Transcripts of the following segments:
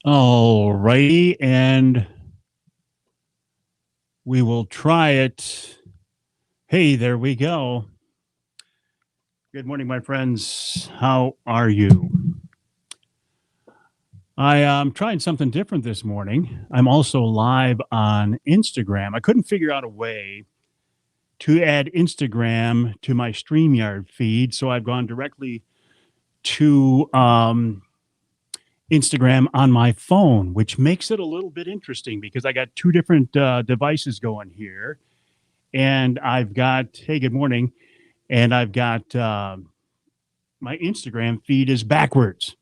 All righty, and we will try it. Hey, there we go. Good morning, my friends. How are you? I am trying something different this morning. I'm also live on Instagram. I couldn't figure out a way to add Instagram to my StreamYard feed, so I've gone directly to Instagram on my phone, which makes it a little bit interesting because I got two different devices going here. And I've got, hey, good morning. And I've got my Instagram feed is backwards.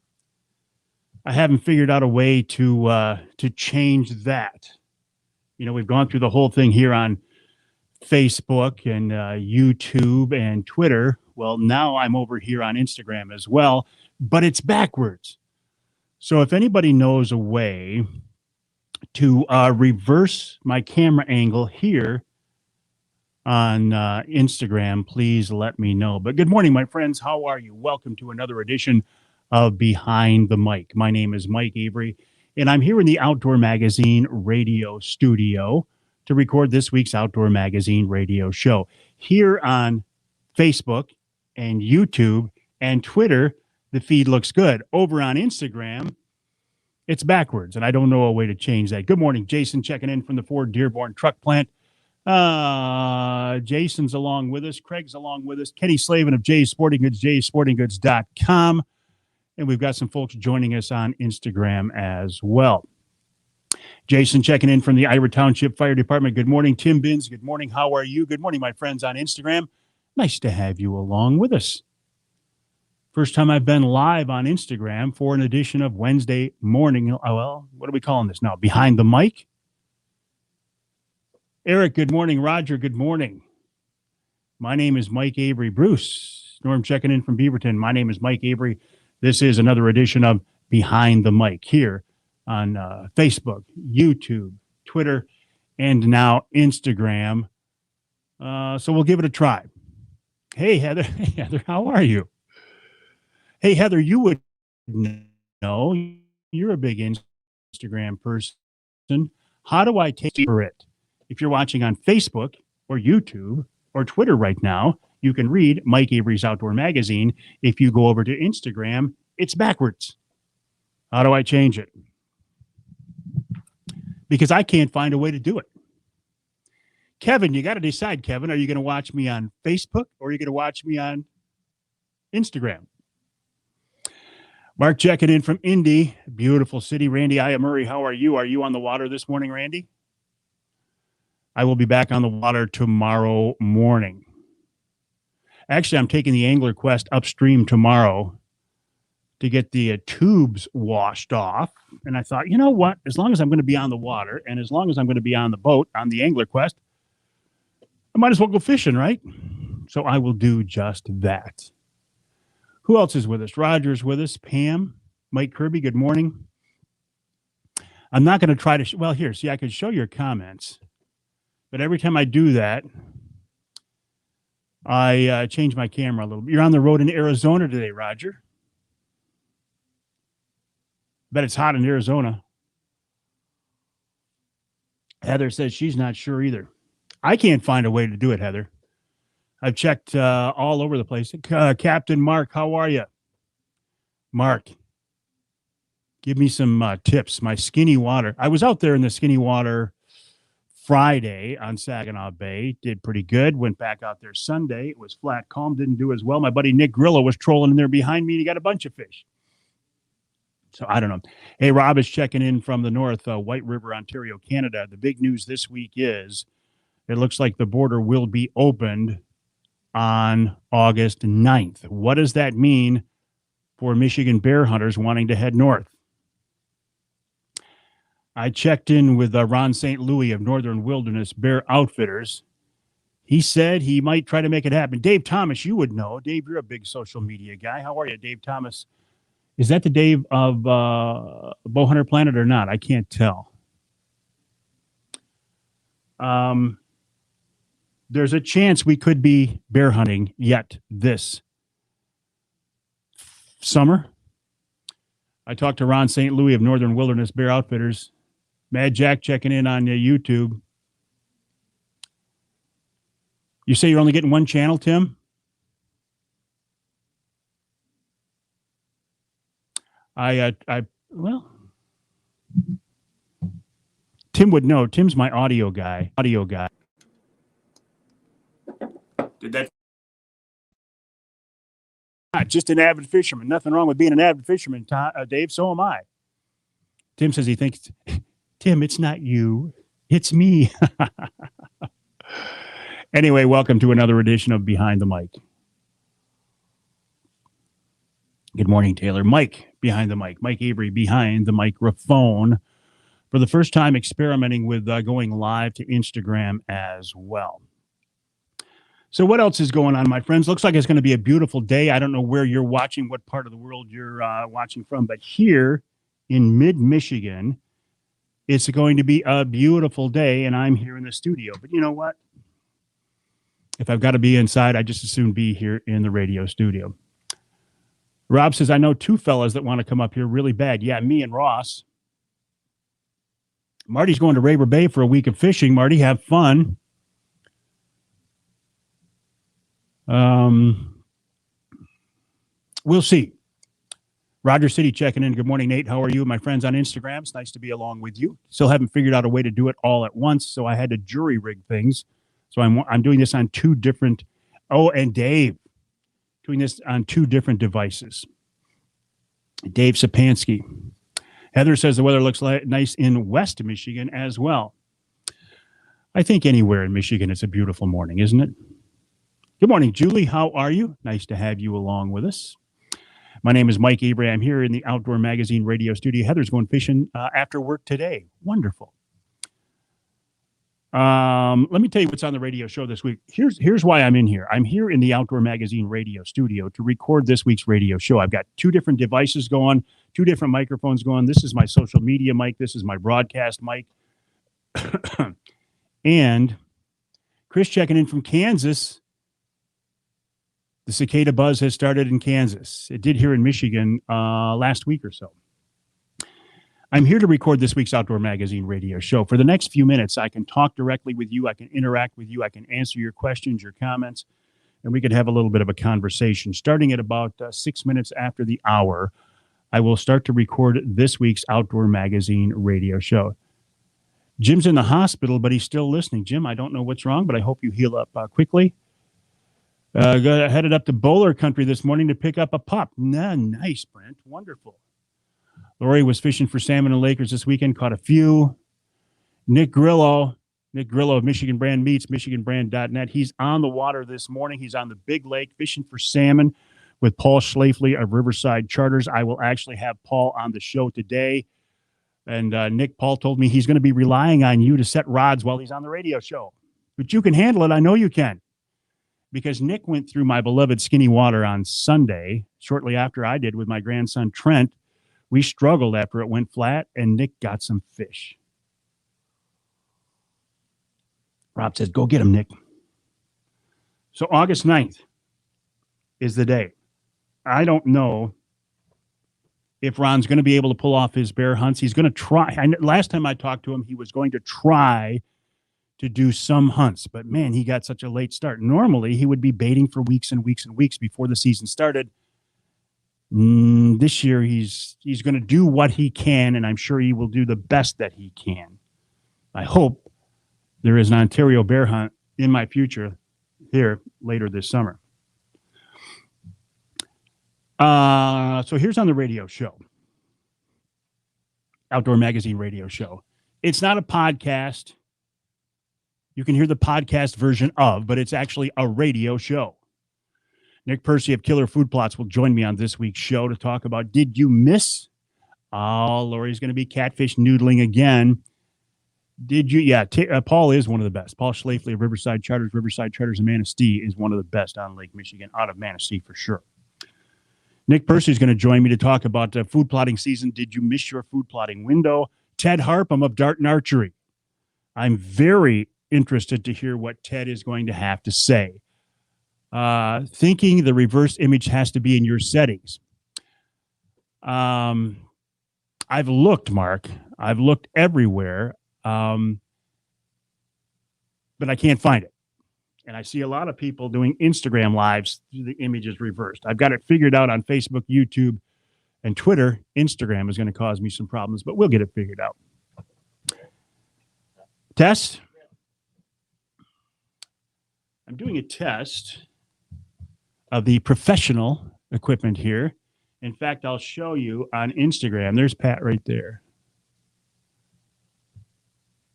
I haven't figured out a way to change that. You know, we've gone through the whole thing here on Facebook and YouTube and Twitter. Well, now I'm over here on Instagram as well, but it's backwards. So if anybody knows a way to reverse my camera angle here on Instagram, please let me know. But good morning, my friends. How are you? Welcome to another edition of Behind the Mic. My name is Mike Avery, and I'm here in the Outdoor Magazine radio studio to record this week's Outdoor Magazine radio show. Here on Facebook and YouTube and Twitter, the feed looks good. Over on Instagram, it's backwards, and I don't know a way to change that. Good morning, Jason, checking in from the Ford Dearborn Truck Plant. Jason's along with us. Craig's along with us. Kenny Slavin of Jay's Sporting Goods, jaysportinggoods.com. And we've got some folks joining us on Instagram as well. Jason checking in from the Ira Township Fire Department. Good morning, Tim Binns. Good morning. How are you? Good morning, my friends on Instagram. Nice to have you along with us. First time I've been live on Instagram for an edition of Wednesday morning. Well, what are we calling this now? Behind the Mic? Eric, good morning. Roger, good morning. My name is Mike Avery. Bruce, Norm checking in from Beaverton. My name is Mike Avery. This is another edition of Behind the Mic here on Facebook, YouTube, Twitter, and now Instagram. So we'll give it a try. Hey, Heather. Hey, Heather, how are you? Hey, Heather, you would know. You're a big Instagram person. How do I take for it? If you're watching on Facebook or YouTube or Twitter right now, you can read Mike Avery's Outdoor Magazine. If you go over to Instagram, it's backwards. How do I change it? Because I can't find a way to do it. Kevin, you got to decide, Kevin. Are you going to watch me on Facebook or are you going to watch me on Instagram? Mark checking in from Indy, beautiful city. Randy Murray, how are you? Are you on the water this morning, Randy? I will be back on the water tomorrow morning. Actually, I'm taking the Angler Quest upstream tomorrow to get the tubes washed off. And I thought, you know what? As long as I'm going to be on the water and as long as I'm going to be on the boat on the Angler Quest, I might as well go fishing, right? So I will do just that. Who else is with us? Roger's with us. Pam, Mike Kirby, good morning. I'm not going to try to, here, see, I can show your comments. But every time I do that, I change my camera a little bit. You're on the road in Arizona today, Roger. Bet it's hot in Arizona. Heather says she's not sure either. I can't find a way to do it, Heather. I've checked all over the place. Captain Mark, how are you? Mark, give me some tips. My skinny water. I was out there in the skinny water Friday on Saginaw Bay, did pretty good. Went back out there Sunday. It was flat calm, didn't do as well. My buddy Nick Grillo was trolling in there behind me, and he got a bunch of fish. So I don't know. Hey, Rob is checking in from the north, White River, Ontario, Canada. The big news this week is it looks like the border will be opened on August 9th. What does that mean for Michigan bear hunters wanting to head north? I checked in with Ron St. Louis of Northern Wilderness Bear Outfitters. He said he might try to make it happen. Dave Thomas, you would know. Dave, you're a big social media guy. How are you, Dave Thomas? Is that the Dave of Bowhunter Planet or not? I can't tell. There's a chance we could be bear hunting yet this summer. I talked to Ron St. Louis of Northern Wilderness Bear Outfitters. Mad Jack checking in on YouTube. You say you're only getting one channel, Tim? Well, Tim would know. Tim's my audio guy. Did that? Just an avid fisherman. Nothing wrong with being an avid fisherman, Dave. So am I. Tim says he thinks, Tim, it's not you. It's me. Anyway, welcome to another edition of Behind the Mic. Good morning, Taylor. Mike behind the mic. Mike Avery behind the microphone. For the first time experimenting with going live to Instagram as well. So what else is going on, my friends? Looks like it's going to be a beautiful day. I don't know where you're watching, what part of the world you're watching from, but here in mid-Michigan, it's going to be a beautiful day, and I'm here in the studio. But you know what? If I've got to be inside, I just as soon be here in the radio studio. Rob says, I know two fellas that want to come up here really bad. Yeah, me and Ross. Marty's going to Raber Bay for a week of fishing. Marty, have fun. We'll see. Roger City checking in. Good morning, Nate. How are you? My friends on Instagram. It's nice to be along with you. Still haven't figured out a way to do it all at once, so I had to jury rig things. So I'm doing this on two different. Oh, and Dave doing this on two different devices. Dave Sapansky. Heather says the weather looks nice in West Michigan as well. I think anywhere in Michigan, it's a beautiful morning, isn't it? Good morning, Julie. How are you? Nice to have you along with us. My name is Mike Avery. I'm here in the Outdoor Magazine radio studio. Heather's going fishing after work today. Wonderful. Let me tell you what's on the radio show this week. Here's why I'm in here. I'm here in the Outdoor Magazine radio studio to record this week's radio show. I've got two different devices going, two different microphones going. This is my social media mic. This is my broadcast mic. And Chris checking in from Kansas. The cicada buzz has started in Kansas. It did here in Michigan last week or so. I'm here to record this week's Outdoor Magazine radio show. For the next few minutes, I can talk directly with you. I can interact with you. I can answer your questions, your comments, and we could have a little bit of a conversation. Starting at about 6 minutes after the hour, I will start to record this week's Outdoor Magazine radio show. Jim's in the hospital, but he's still listening. Jim, I don't know what's wrong, but I hope you heal up quickly. Headed up to Bowler Country this morning to pick up a pup. Nice, Brent. Wonderful. Lori was fishing for salmon and Lakers this weekend, caught a few. Nick Grillo of Michigan Brand Meats, michiganbrand.net. He's on the water this morning. He's on the big lake fishing for salmon with Paul Schlafly of Riverside Charters. I will actually have Paul on the show today. And Paul told me he's going to be relying on you to set rods while he's on the radio show. But you can handle it. I know you can. Because Nick went through my beloved Skinny Water on Sunday, shortly after I did with my grandson, Trent. We struggled after it went flat, and Nick got some fish. Rob says, go get him, Nick. So August 9th is the day. I don't know if Ron's going to be able to pull off his bear hunts. He's going to try. Last time I talked to him, he was going to try to do some hunts, but man, he got such a late start. Normally, he would be baiting for weeks and weeks and weeks before the season started. This year, he's going to do what he can, and I'm sure he will do the best that he can. I hope there is an Ontario bear hunt in my future here later this summer. So here's on the radio show, Outdoor Magazine radio show. It's not a podcast. You can hear the podcast version of, but it's actually a radio show. Nick Percy of Killer Food Plots will join me on this week's show to talk about, did you miss? Oh, Lori's going to be catfish noodling again. Did you? Yeah, Paul is one of the best. Paul Schlafly of Riverside Charters. Riverside Charters in Manistee is one of the best on Lake Michigan, out of Manistee for sure. Nick Percy is going to join me to talk about food plotting season. Did you miss your food plotting window? Ted Harpum of Dart and Archery. I'm very interested to hear what Ted is going to have to say. Thinking the reverse image has to be in your settings. I've looked, Mark. I've looked everywhere, but I can't find it. And I see a lot of people doing Instagram lives, the images reversed. I've got it figured out on Facebook, YouTube, and Twitter. Instagram is going to cause me some problems, but we'll get it figured out. Test. I'm doing a test of the professional equipment here. In fact, I'll show you on Instagram. There's Pat right there.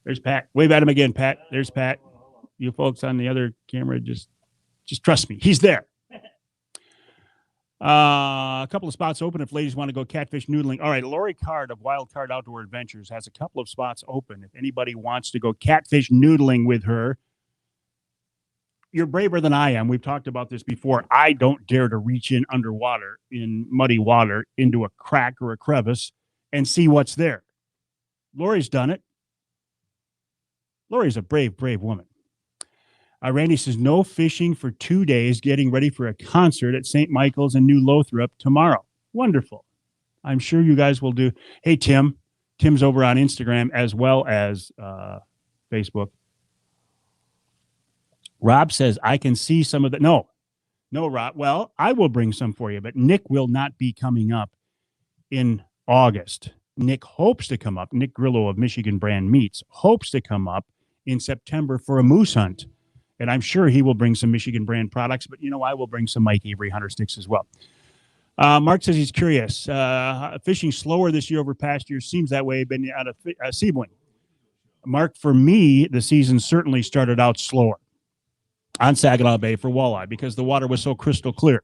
There's Pat. Wave at him again, Pat. There's Pat. You folks on the other camera, just trust me. He's there. A couple of spots open if ladies want to go catfish noodling. All right, Lori Card of Wild Card Outdoor Adventures has a couple of spots open. If anybody wants to go catfish noodling with her, you're braver than I am. We've talked about this before. I don't dare to reach in underwater in muddy water into a crack or a crevice and see what's there. Lori's done it. Lori's a brave, brave woman. Randy says, no fishing for 2 days, getting ready for a concert at St. Michael's in New Lothrop tomorrow. Wonderful. I'm sure you guys will do. Hey, Tim. Tim's over on Instagram as well as Facebook. Rob says, I can see some of the. No, Rob. Well, I will bring some for you, but Nick will not be coming up in August. Nick hopes to come up. Nick Grillo of Michigan Brand Meats hopes to come up in September for a moose hunt. And I'm sure he will bring some Michigan brand products, but I will bring some Mike Avery hunter sticks as well. Mark says he's curious. Fishing slower this year over past years seems that way. Been out of Sebring. Mark, for me, the season certainly started out slower on Saginaw Bay for walleye because the water was so crystal clear.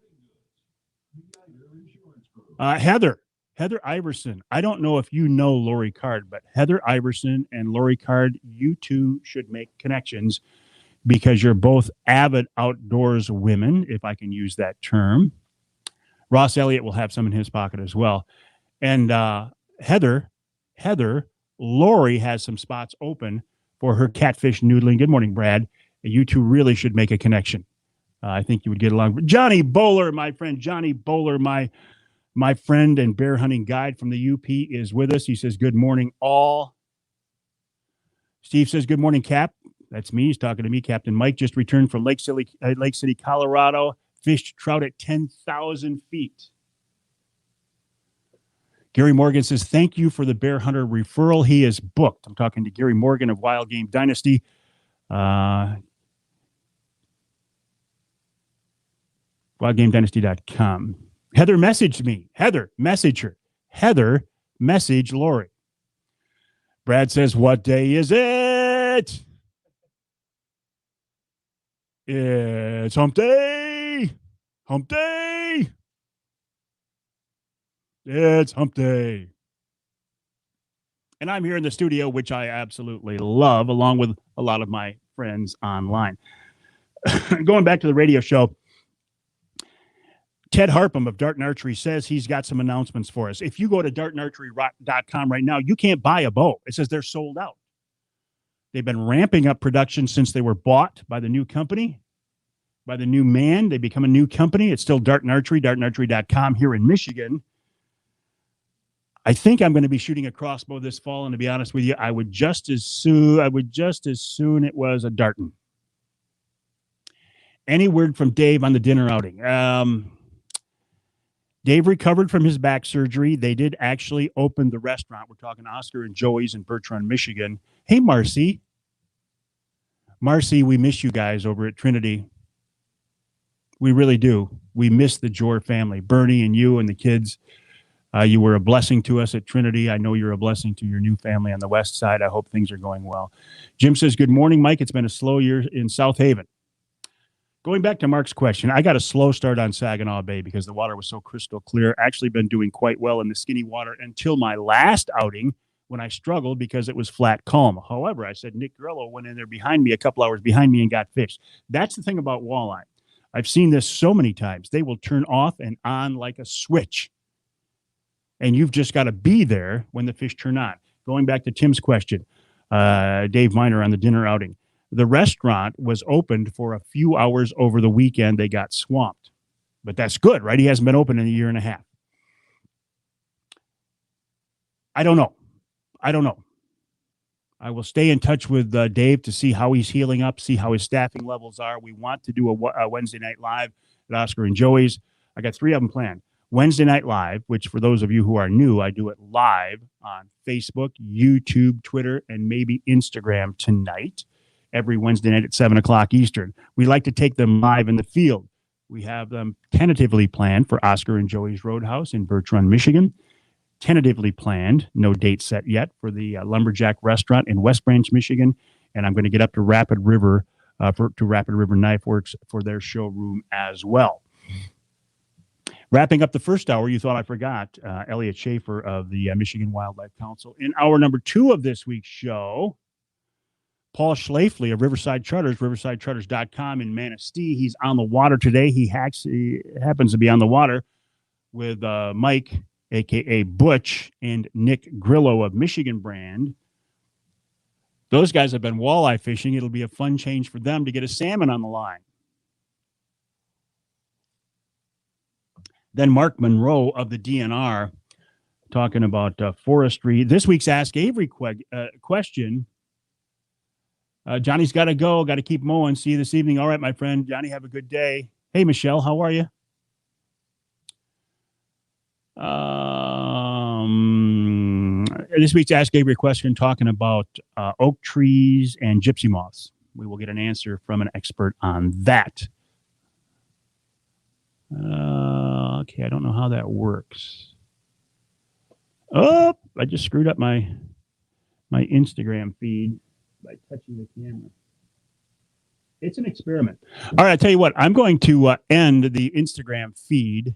Heather Iverson. I don't know if you know Lori Card, but Heather Iverson and Lori Card, you two should make connections because you're both avid outdoors women, if I can use that term. Ross Elliott will have some in his pocket as well. And Heather, Lori has some spots open for her catfish noodling. Good morning, Brad. You two really should make a connection. I think you would get along. Johnny Bowler, my friend, Johnny Bowler, my friend and bear hunting guide from the UP is with us. He says, good morning, all. Steve says, good morning, Cap. That's me. He's talking to me. Captain Mike just returned from Lake City, Colorado. Fished trout at 10,000 feet. Gary Morgan says, thank you for the bear hunter referral. He is booked. I'm talking to Gary Morgan of Wild Game Dynasty. WildGameDynasty.com. Heather messaged me. Heather, message her. Heather, message Lori. Brad says, what day is it? It's hump day. Hump day. It's hump day. And I'm here in the studio, which I absolutely love, along with a lot of my friends online. Going back to the radio show, Ted Harpham of Dart and Archery says he's got some announcements for us. If you go to dartandarchery.com right now, you can't buy a bow. It says they're sold out. They've been ramping up production since they were bought by the new company, by the new man. They become a new company. It's still Dart and Archery, dartandarchery.com here in Michigan. I think I'm going to be shooting a crossbow this fall, and to be honest with you, I would just as soon it was a Darton. Any word from Dave on the dinner outing? Dave recovered from his back surgery. They did actually open the restaurant. We're talking Oscar and Joey's in Bertrand, Michigan. Hey, Marcy. Marcy, we miss you guys over at Trinity. We really do. We miss the Jor family, Bernie and you and the kids. You were a blessing to us at Trinity. I know you're a blessing to your new family on the west side. I hope things are going well. Jim says, good morning, Mike. It's been a slow year in South Haven. Going back to Mark's question, I got a slow start on Saginaw Bay because the water was so crystal clear. Actually been doing quite well in the skinny water until my last outing when I struggled because it was flat calm. However, I said Nick Grillo went in there behind me, a couple hours behind me, and got fish. That's the thing about walleye. I've seen this so many times. They will turn off and on like a switch. And you've just got to be there when the fish turn on. Going back to Tim's question, Dave Miner on the dinner outing. The restaurant was opened for a few hours over the weekend. They got swamped. But that's good, right? He hasn't been open in a year and a half. I don't know. I will stay in touch with Dave to see how he's healing up, see how his staffing levels are. We want to do a Wednesday night live at Oscar and Joey's. I got 3 of them planned. Wednesday night live, which for those of you who are new, I do it live on Facebook, YouTube, Twitter, and maybe Instagram tonight, every Wednesday night at 7 o'clock Eastern. We like to take them live in the field. We have them tentatively planned for Oscar and Joey's Roadhouse in Birch Run, Michigan. Tentatively planned, no date set yet, for the Lumberjack Restaurant in West Branch, Michigan. And I'm going to get up to Rapid River, to Rapid River Knife Works for their showroom as well. Wrapping up the first hour, you thought I forgot, Elliot Schaefer of the Michigan Wildlife Council. In hour number 2 of this week's show, Paul Schlafly of Riverside Charters, riversidecharters.com in Manistee. He's on the water today. He happens to be on the water with Mike, a.k.a. Butch, and Nick Grillo of Michigan Brand. Those guys have been walleye fishing. It'll be a fun change for them to get a salmon on the line. Then Mark Monroe of the DNR talking about forestry. This week's Ask Avery question. Johnny's got to go. Got to keep mowing. See you this evening. All right, my friend. Johnny, have a good day. Hey, Michelle, how are you? This week's Ask Avery question talking about oak trees and gypsy moths. We will get an answer from an expert on that. Okay, I don't know how that works. Oh, I just screwed up my Instagram feed by touching the camera. It's an experiment. All right, I tell you what, I'm going to end the Instagram feed.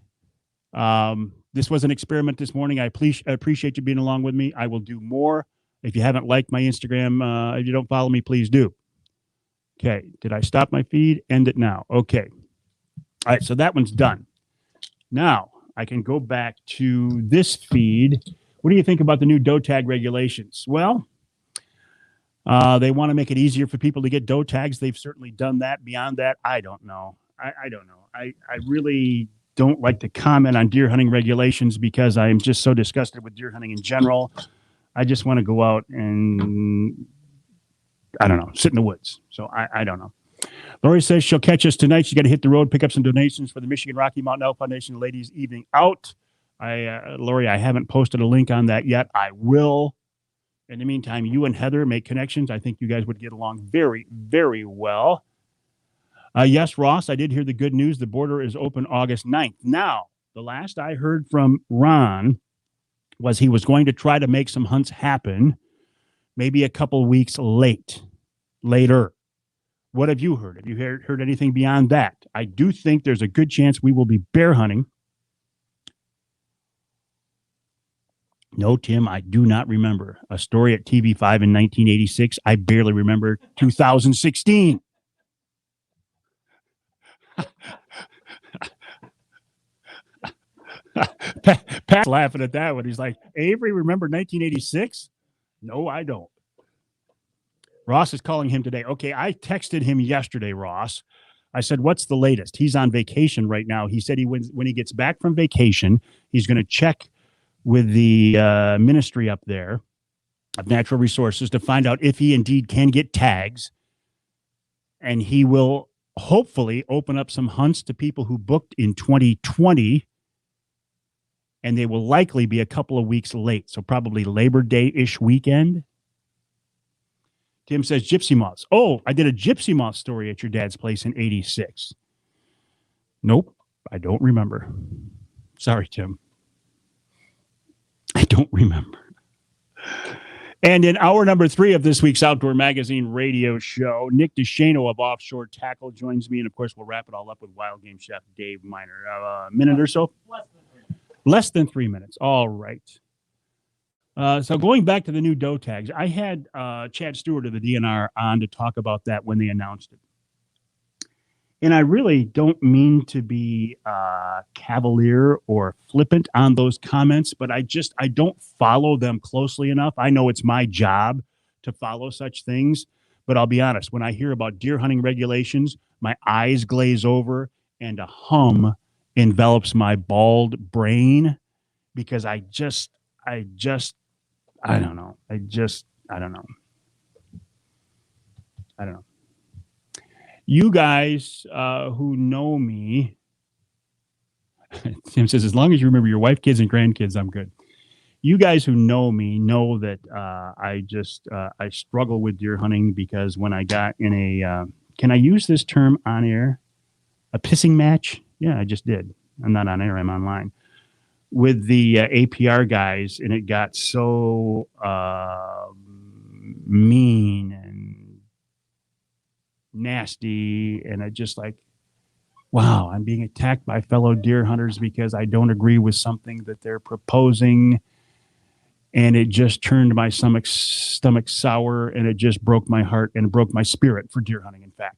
This was an experiment this morning. I appreciate you being along with me. I will do more. If you haven't liked my Instagram, if you don't follow me, please do. Okay, did I stop my feed? End it now. Okay. All right, so that one's done. Now, I can go back to this feed. What do you think about the new doe tag regulations? Well, they want to make it easier for people to get doe tags. They've certainly done that. Beyond that, I don't know. I don't know. I really don't like to comment on deer hunting regulations because I am just so disgusted with deer hunting in general. I just want to go out and, I don't know, sit in the woods. So I don't know. Lori says she'll catch us tonight. She's got to hit the road, pick up some donations for the Michigan Rocky Mountain Elk Foundation Ladies Evening Out. Lori, I haven't posted a link on that yet. I will. In the meantime, you and Heather make connections. I think you guys would get along very, very well. Yes, Ross, I did hear the good news. The border is open August 9th. Now, the last I heard from Ron was he was going to try to make some hunts happen maybe a couple weeks later. What have you heard? Have you heard anything beyond that? I do think there's a good chance we will be bear hunting. No, Tim, I do not remember. A story at TV5 in 1986. I barely remember 2016. Pat's laughing at that one. He's like, Avery, remember 1986? No, I don't. Ross is calling him today. Okay, I texted him yesterday, Ross. I said, what's the latest? He's on vacation right now. He said when he gets back from vacation, he's going to check with the ministry up there of natural resources to find out if he indeed can get tags. And he will hopefully open up some hunts to people who booked in 2020. And they will likely be a couple of weeks late. So probably Labor Day-ish weekend. Tim says gypsy moths. Oh, I did a gypsy moth story at your dad's place in 86. Nope, I don't remember. Sorry, Tim. I don't remember. And in hour number 3 of this week's Outdoor Magazine radio show, Nick DeShano of Offshore Tackle joins me. And, of course, we'll wrap it all up with Wild Game Chef Dave Miner. A minute or so? Less than 3 minutes. All right. So going back to the new doe tags, I had Chad Stewart of the DNR on to talk about that when they announced it. And I really don't mean to be cavalier or flippant on those comments, but I don't follow them closely enough. I know it's my job to follow such things, but I'll be honest, when I hear about deer hunting regulations, my eyes glaze over and a hum envelops my bald brain because I just I don't know. I don't know. I don't know. You guys who know me, Tim says, as long as you remember your wife, kids, and grandkids, I'm good. You guys who know me know that I struggle with deer hunting because when I got in can I use this term on air? A pissing match? Yeah, I just did. I'm not on air. I'm online with the APR guys, and it got so mean and nasty, and I just like, wow, I'm being attacked by fellow deer hunters because I don't agree with something that they're proposing. And it just turned my stomach sour, and it just broke my heart and broke my spirit for deer hunting, in fact.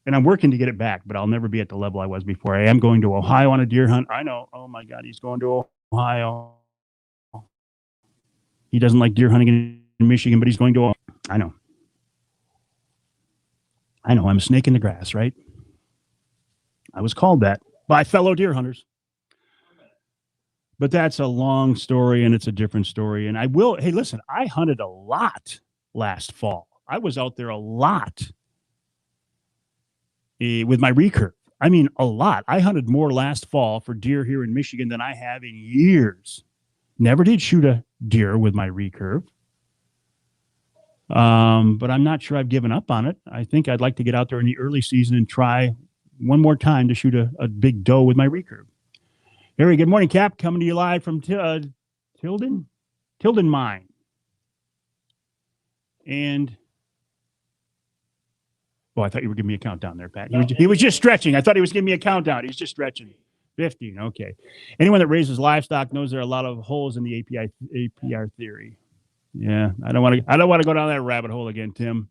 And I'm working to get it back, but I'll never be at the level I was before. I am going to Ohio on a deer hunt. I know. Oh, my God, he's going to Ohio. He doesn't like deer hunting in Michigan, but he's going to Ohio. I know. I'm a snake in the grass, right? I was called that by fellow deer hunters. But that's a long story, and it's a different story. And hey, listen, I hunted a lot last fall. I was out there a lot with my recurve. I mean, a lot. I hunted more last fall for deer here in Michigan than I have in years. Never did shoot a deer with my recurve. But I'm not sure I've given up on it. I think I'd like to get out there in the early season and try one more time to shoot a big doe with my recurve. Harry, good morning, Cap. Coming to you live from Tilden Mine. And, I thought you were giving me a countdown there, Pat. He was just stretching. I thought he was giving me a countdown. He's just stretching. 15, okay. Anyone that raises livestock knows there are a lot of holes in the APR theory. Yeah, I don't want to go down that rabbit hole again, Tim.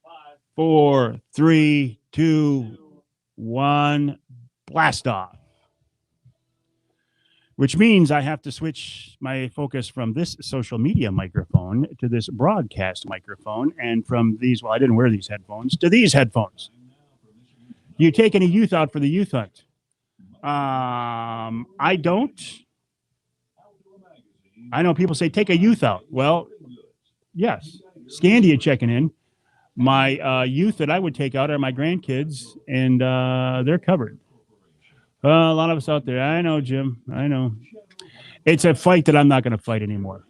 5, 4, 3, 2, 1, blast off. Which means I have to switch my focus from this social media microphone to this broadcast microphone, and from these, I didn't wear these headphones, to these headphones. You take any youth out for the youth hunt? I don't. I know people say take a youth out. Well, yes. Scandia checking in. My youth that I would take out are my grandkids, and they're covered. A lot of us out there. I know, Jim. I know. It's a fight that I'm not going to fight anymore.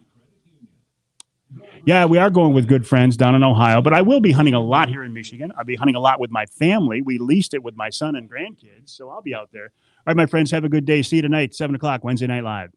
Yeah, we are going with good friends down in Ohio, but I will be hunting a lot here in Michigan. I'll be hunting a lot with my family. We leased it with my son and grandkids, so I'll be out there. All right, my friends, have a good day. See you tonight, 7 o'clock, Wednesday Night Live.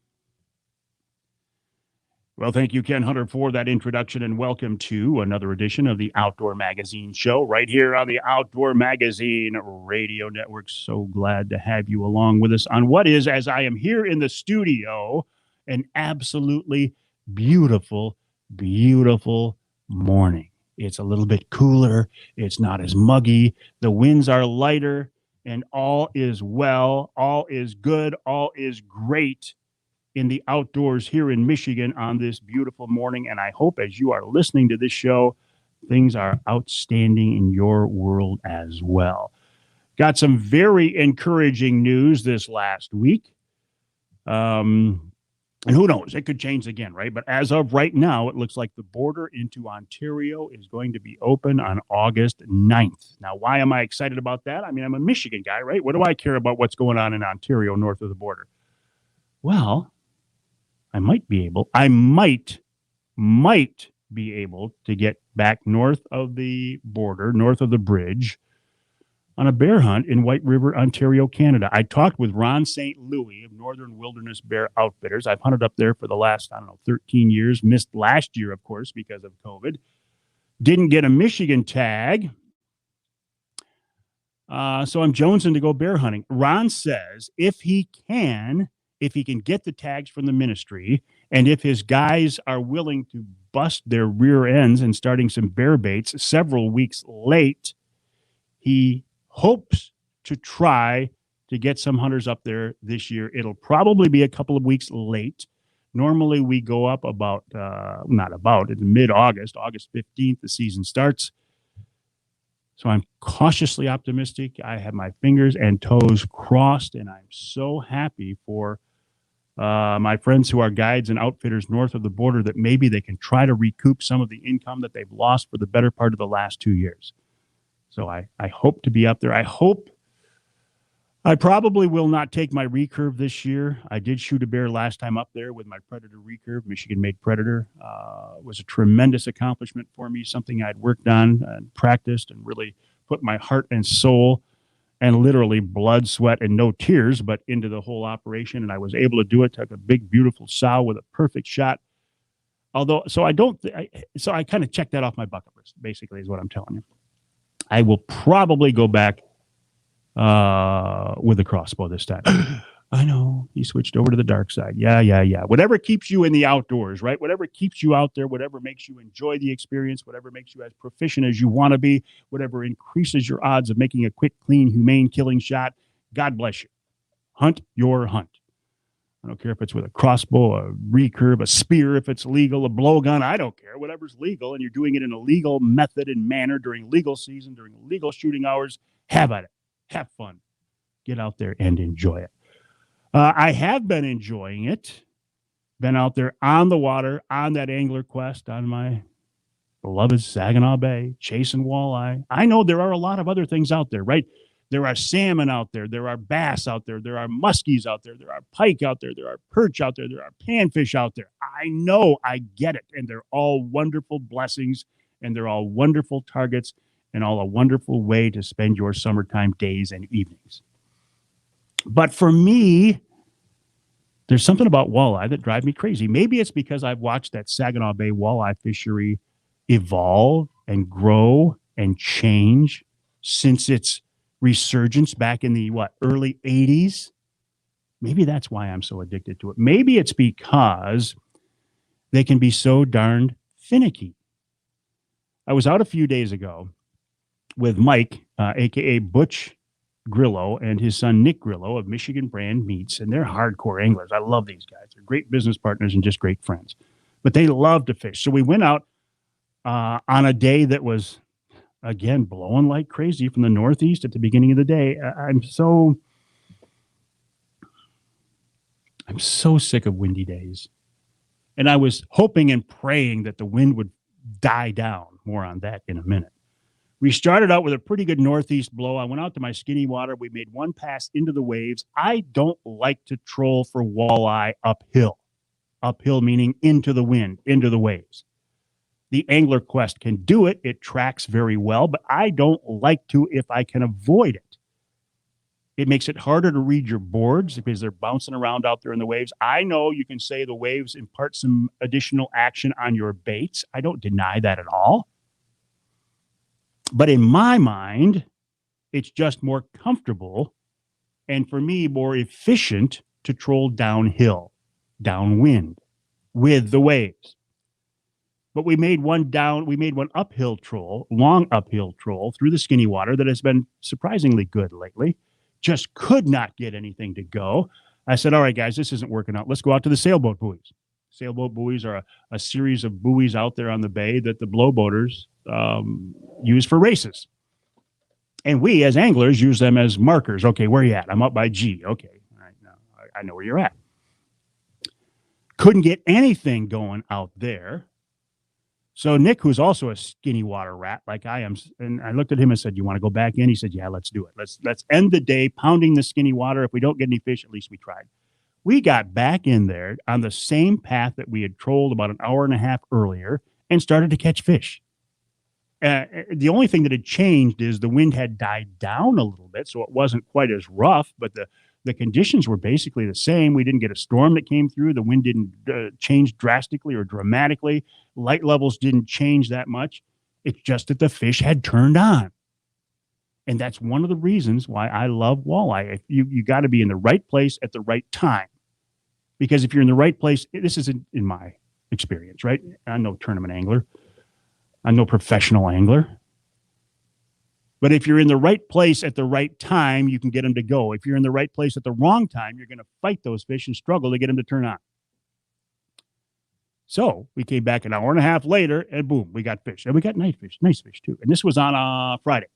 Well, thank you, Ken Hunter, for that introduction, and welcome to another edition of the Outdoor Magazine Show right here on the Outdoor Magazine Radio Network. So glad to have you along with us on what is, as I am here in the studio, an absolutely beautiful, beautiful morning. It's a little bit cooler. It's not as muggy. The winds are lighter, and all is well. All is good. All is great in the outdoors here in Michigan on this beautiful morning. And I hope as you are listening to this show, things are outstanding in your world as well. Got some very encouraging news this last week. And who knows, it could change again, right? But as of right now, it looks like the border into Ontario is going to be open on August 9th. Now, why am I excited about that? I mean, I'm a Michigan guy, right? What do I care about what's going on in Ontario north of the border? Well, I might be able to get back north of the border, north of the bridge, on a bear hunt in White River, Ontario, Canada. I talked with Ron St. Louis of Northern Wilderness Bear Outfitters. I've hunted up there for the last, 13 years. Missed last year, of course, because of COVID. Didn't get a Michigan tag. So I'm jonesing to go bear hunting. Ron says if he can get the tags from the ministry, and if his guys are willing to bust their rear ends and starting some bear baits several weeks late, he hopes to try to get some hunters up there this year. It'll probably be a couple of weeks late. Normally we go up it's mid-August, August 15th, the season starts. So I'm cautiously optimistic. I have my fingers and toes crossed, and I'm so happy for my friends who are guides and outfitters north of the border that maybe they can try to recoup some of the income that they've lost for the better part of the last 2 years. So I hope to be up there. I probably will not take my recurve this year. I did shoot a bear last time up there with my Predator recurve, Michigan-made Predator. It was a tremendous accomplishment for me, something I'd worked on and practiced and really put my heart and soul and literally blood, sweat, and no tears, but into the whole operation. And I was able to do it. Took a big, beautiful sow with a perfect shot. Although, so I kind of checked that off my bucket list, basically, is what I'm telling you. I will probably go back with a crossbow this time. I know he switched over to the dark side. Yeah. Whatever keeps you in the outdoors, right? Whatever keeps you out there, whatever makes you enjoy the experience, whatever makes you as proficient as you want to be, whatever increases your odds of making a quick, clean, humane killing shot. God bless you. Hunt your hunt. I don't care if it's with a crossbow, a recurve, a spear, if it's legal, a blowgun. I don't care. Whatever's legal, and you're doing it in a legal method and manner during legal season, during legal shooting hours, have at it. Have fun. Get out there and enjoy it. I have been enjoying it. Been out there on the water, on that angler quest, on my beloved Saginaw Bay, chasing walleye. I know there are a lot of other things out there, right? There are salmon out there. There are bass out there. There are muskies out there. There are pike out there. There are perch out there. There are panfish out there. I know, I get it. And they're all wonderful blessings, and they're all wonderful targets, and all a wonderful way to spend your summertime days and evenings. But for me, there's something about walleye that drives me crazy. Maybe it's because I've watched that Saginaw Bay walleye fishery evolve and grow and change since its resurgence back in the early 80s. Maybe that's why I'm so addicted to it. Maybe it's because they can be so darned finicky. I was out a few days ago with Mike, aka Butch Grillo, and his son Nick Grillo of Michigan Brand Meats, and they're hardcore anglers. I love these guys. They're great business partners and just great friends. But they love to fish. So we went out on a day that was, again, blowing like crazy from the northeast at the beginning of the day. I'm so sick of windy days. And I was hoping and praying that the wind would die down. More on that in a minute. We started out with a pretty good northeast blow. I went out to my skinny water. We made one pass into the waves. I don't like to troll for walleye uphill. Uphill meaning into the wind, into the waves. The Angler Quest can do it. It tracks very well, but I don't like to if I can avoid it. It makes it harder to read your boards because they're bouncing around out there in the waves. I know you can say the waves impart some additional action on your baits. I don't deny that at all. But in my mind, it's just more comfortable and for me more efficient to troll downhill, downwind with the waves. But we made one uphill troll, long uphill troll through the skinny water that has been surprisingly good lately. Just could not get anything to go. I said, all right, guys, this isn't working out. Let's go out to the sailboat buoys. Sailboat buoys are a series of buoys out there on the bay that the blowboaters use for races. And we, as anglers, use them as markers. Okay, where are you at? I'm up by G. Okay, all right, now I know where you're at. Couldn't get anything going out there. So Nick, who's also a skinny water rat like I am, and I looked at him and said, you want to go back in? He said, yeah, let's do it. Let's end the day pounding the skinny water. If we don't get any fish, at least we tried. We got back in there on the same path that we had trolled about an hour and a half earlier and started to catch fish. The only thing that had changed is the wind had died down a little bit, so it wasn't quite as rough, but the conditions were basically the same. We didn't get a storm that came through. The wind didn't change drastically or dramatically. Light levels didn't change that much. It's just that the fish had turned on. And that's one of the reasons why I love walleye. You got to be in the right place at the right time. Because if you're in the right place, this is in my experience, right? I'm no tournament angler. I'm no professional angler. But if you're in the right place at the right time, you can get them to go. If you're in the right place at the wrong time, you're going to fight those fish and struggle to get them to turn on. So we came back an hour and a half later, and boom, we got fish. And we got nice fish too. And this was on Friday.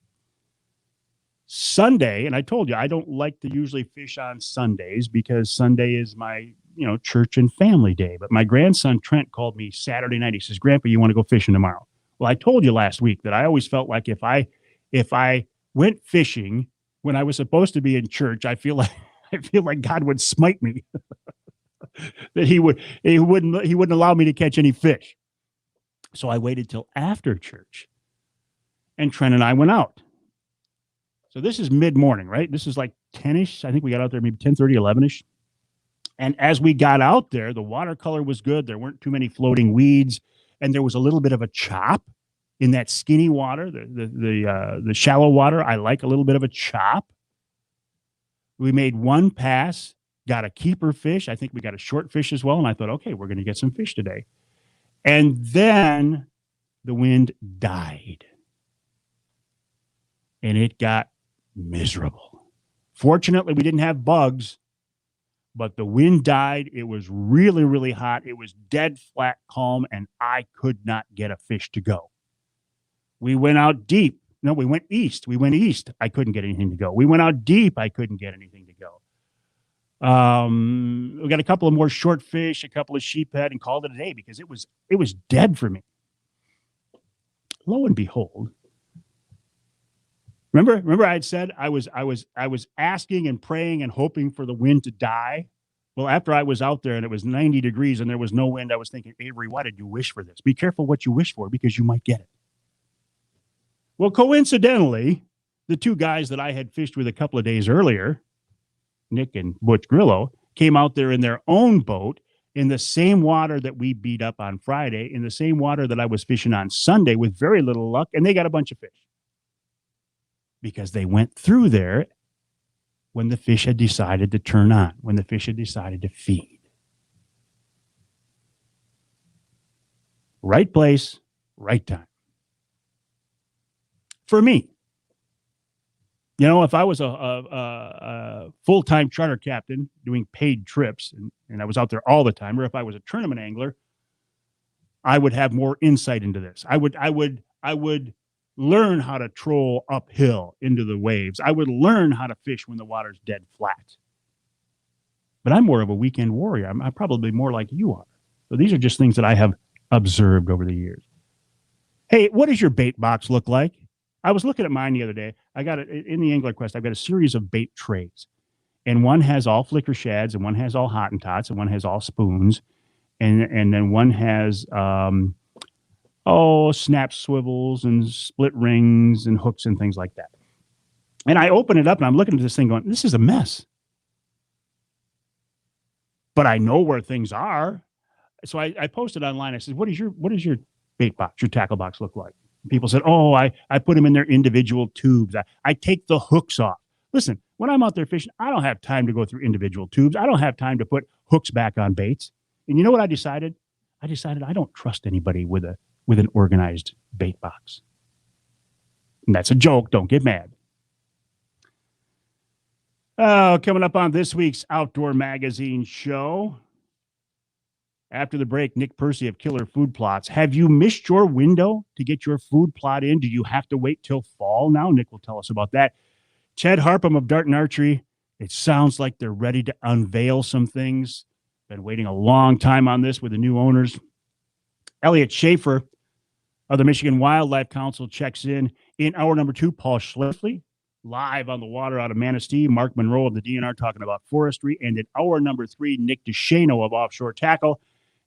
Sunday, and I told you, I don't like to usually fish on Sundays because Sunday is my church and family day. But my grandson Trent called me Saturday night. He says, "Grandpa, you want to go fishing tomorrow?" Well, I told you last week that I always felt like if I went fishing when I was supposed to be in church, I feel like God would smite me. That he wouldn't allow me to catch any fish. So I waited till after church, and Trent and I went out. So this is mid-morning, right? This is like 10-ish. I think we got out there maybe 10:30, 11-ish. And as we got out there, the watercolor was good. There weren't too many floating weeds, and there was a little bit of a chop in that skinny water, the shallow water. I like a little bit of a chop. We made one pass, got a keeper fish. I think we got a short fish as well. And I thought, okay, we're going to get some fish today. And then the wind died. And it got miserable. Fortunately, we didn't have bugs, but the wind died. It was really, really hot. It was dead flat calm, and I could not get a fish to go. We went out deep. No, we went east. I couldn't get anything to go. We went out deep. I couldn't get anything to go. We got a couple of more short fish, a couple of sheephead, and called it a day because it was dead for me. Lo and behold, remember I had said I was asking and praying and hoping for the wind to die. Well, after I was out there and it was 90 degrees and there was no wind, I was thinking, Avery, why did you wish for this? Be careful what you wish for because you might get it. Well, coincidentally, the two guys that I had fished with a couple of days earlier, Nick and Butch Grillo, came out there in their own boat in the same water that we beat up on Friday, in the same water that I was fishing on Sunday with very little luck, and they got a bunch of fish. Because they went through there when the fish had decided to turn on, when the fish had decided to feed. Right place, right time. For me, if I was a full-time charter captain doing paid trips and I was out there all the time, or if I was a tournament angler, I would have more insight into this. I would learn how to troll uphill into the waves. I would learn how to fish when the water's dead flat. But I'm more of a weekend warrior. I'm probably more like you are. So these are just things that I have observed over the years. Hey, what does your bait box look like? I was looking at mine the other day. I got it in the Angler Quest. I've got a series of bait trays, and one has all flicker shads, and one has all Hottentots, and one has all spoons, and then one has snap swivels and split rings and hooks and things like that. And I open it up and I'm looking at this thing going, this is a mess. But I know where things are. So I posted online. I said, what does your bait box, your tackle box look like? People said, I put them in their individual tubes. I take the hooks off. Listen, when I'm out there fishing, I don't have time to go through individual tubes. I don't have time to put hooks back on baits. And you know what I decided? I decided I don't trust anybody with an organized bait box. And that's a joke. Don't get mad. Coming up on this week's Outdoor Magazine show. After the break, Nick Percy of Killer Food Plots. Have you missed your window to get your food plot in? Do you have to wait till fall now? Nick will tell us about that. Chad Harpham of Dart and Archery. It sounds like they're ready to unveil some things. Been waiting a long time on this with the new owners. Elliot Schaefer of the Michigan Wildlife Council checks in hour number 2. Paul Schliffly, live on the water out of Manistee. Mark Monroe of the DNR talking about forestry. And in hour number 3, Nick DeShano of Offshore Tackle.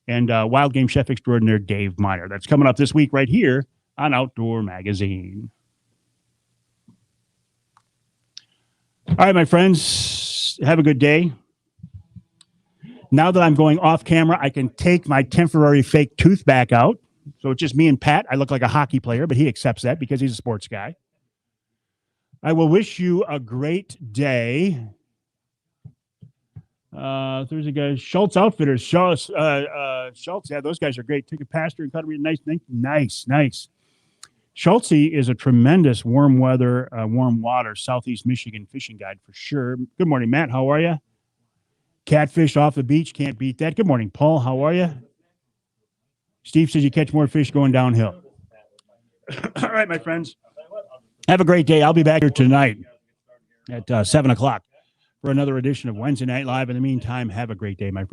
And wild game chef extraordinaire Dave Miner. That's coming up this week right here on Outdoor Magazine. All right, my friends, have a good day. Now that I'm going off camera, I can take my temporary fake tooth back out. So it's just me and Pat. I look like a hockey player, but he accepts that because he's a sports guy. I will wish you a great day. Thursday guys, Schultz Outfitters, Schultz, yeah, those guys are great. Ticket Pastor and Cuttery, nice. Schultz is a tremendous warm water Southeast Michigan fishing guide for sure. Good morning, Matt. How are you? Catfish off the beach, can't beat that. Good morning, Paul. How are you? Steve says you catch more fish going downhill. All right, my friends. Have a great day. I'll be back here tonight at 7 o'clock. For another edition of Wednesday Night Live. In the meantime, have a great day, my friend.